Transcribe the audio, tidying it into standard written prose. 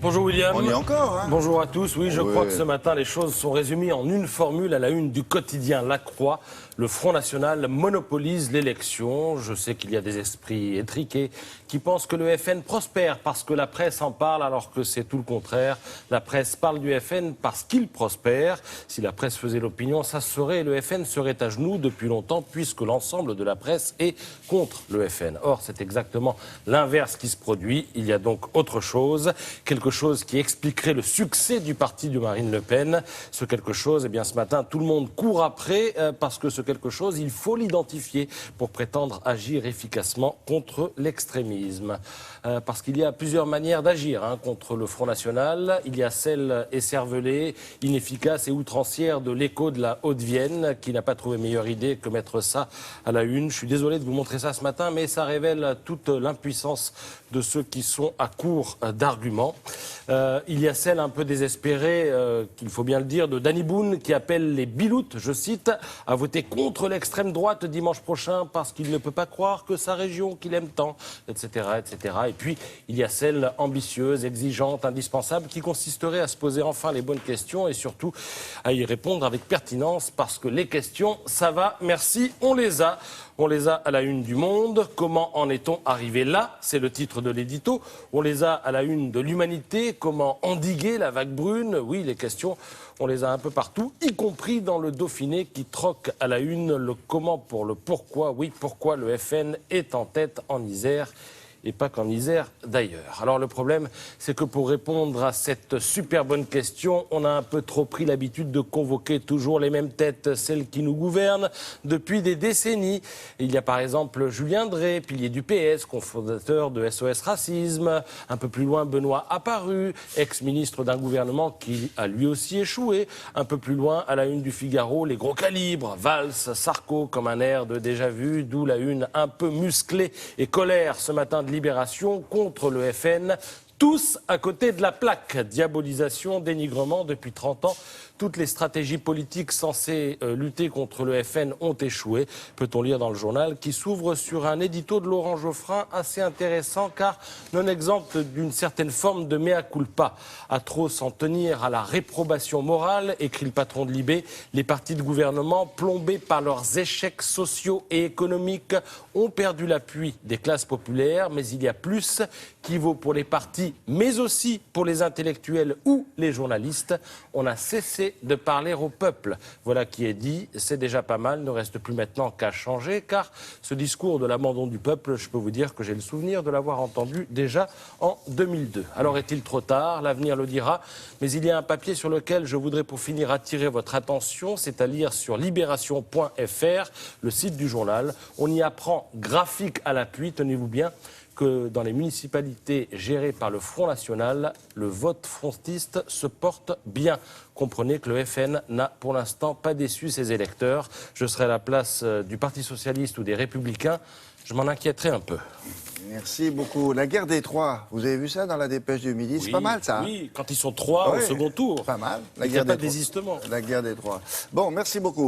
Bonjour William. On y est encore, hein? Bonjour à tous. Oui, je crois que ce matin, les choses sont résumées en une formule à la une du quotidien La Croix. Le Front National monopolise l'élection. Je sais qu'il y a des esprits étriqués qui pensent que le FN prospère parce que la presse en parle, alors que c'est tout le contraire. La presse parle du FN parce qu'il prospère. Si la presse faisait l'opinion, ça serait, le FN serait à genoux depuis longtemps, puisque l'ensemble de la presse est contre le FN. Or, c'est exactement l'inverse qui se produit. Il y a donc autre chose, quelque chose qui expliquerait le succès du parti de Marine Le Pen. Ce quelque chose, eh bien, ce matin, tout le monde court après, parce que ce quelque chose, il faut l'identifier pour prétendre agir efficacement contre l'extrémisme. Parce qu'il y a plusieurs manières d'agir contre le Front National. Il y a celle écervelée, inefficace et outrancière de l'Écho de la Haute-Vienne, qui n'a pas trouvé meilleure idée que mettre ça à la une. Je suis désolé de vous montrer ça ce matin, mais ça révèle toute l'impuissance de ceux qui sont à court d'arguments. Il y a celle un peu désespérée, qu'il faut bien le dire, de Danny Boone, qui appelle les biloutes, je cite, à voter contre l'extrême droite dimanche prochain parce qu'il ne peut pas croire que sa région qu'il aime tant, etc., etc. Et puis, il y a celle ambitieuse, exigeante, indispensable, qui consisterait à se poser enfin les bonnes questions et surtout à y répondre avec pertinence, parce que les questions, ça va, merci, on les a. On les a à la une du Monde. Comment en est-on arrivé là? C'est le titre de l'édito. On les a à la une de l'Humanité. Comment endiguer la vague brune? Oui, les questions, on les a un peu partout, y compris dans le Dauphiné qui troque à la une le comment pour le pourquoi. Oui, pourquoi le FN est en tête en Isère et pas qu'en Isère d'ailleurs. Alors le problème, c'est que pour répondre à cette super bonne question, on a un peu trop pris l'habitude de convoquer toujours les mêmes têtes, celles qui nous gouvernent depuis des décennies. Il y a par exemple Julien Drey, pilier du PS, cofondateur de SOS Racisme. Un peu plus loin, Benoît Apparu, ex-ministre d'un gouvernement qui a lui aussi échoué. Un peu plus loin, à la une du Figaro, les gros calibres, Valls, Sarko, comme un air de déjà-vu, d'où la une un peu musclée et colère ce matin de Libération contre le FN. Tous à côté de la plaque. Diabolisation, dénigrement depuis 30 ans. Toutes les stratégies politiques censées lutter contre le FN ont échoué, peut-on lire dans le journal, qui s'ouvre sur un édito de Laurent Geoffrin assez intéressant, car non exempt d'une certaine forme de mea culpa. À trop s'en tenir à la réprobation morale, écrit le patron de Libé, les partis de gouvernement, plombés par leurs échecs sociaux et économiques, ont perdu l'appui des classes populaires, mais il y a plus qui vaut pour les partis, mais aussi pour les intellectuels ou les journalistes. On a cessé de parler au peuple. Voilà qui est dit, c'est déjà pas mal, ne reste plus maintenant qu'à changer, car ce discours de l'abandon du peuple, je peux vous dire que j'ai le souvenir de l'avoir entendu déjà en 2002. Alors est-il trop tard? L'avenir le dira, mais il y a un papier sur lequel je voudrais pour finir attirer votre attention, c'est à lire sur libération.fr, le site du journal. On y apprend, graphique à l'appui, tenez-vous bien, que dans les municipalités gérées par le Front National, le vote frontiste se porte bien. Comprenez que le FN n'a pour l'instant pas déçu ses électeurs. Je serai à la place du Parti Socialiste ou des Républicains. Je m'en inquiéterais un peu. Merci beaucoup. La guerre des trois, vous avez vu ça dans la dépêche du Midi? C'est pas mal ça. Oui, quand ils sont trois au second tour. Pas mal. Il n'y a pas de désistement. La guerre des trois. Bon, merci beaucoup.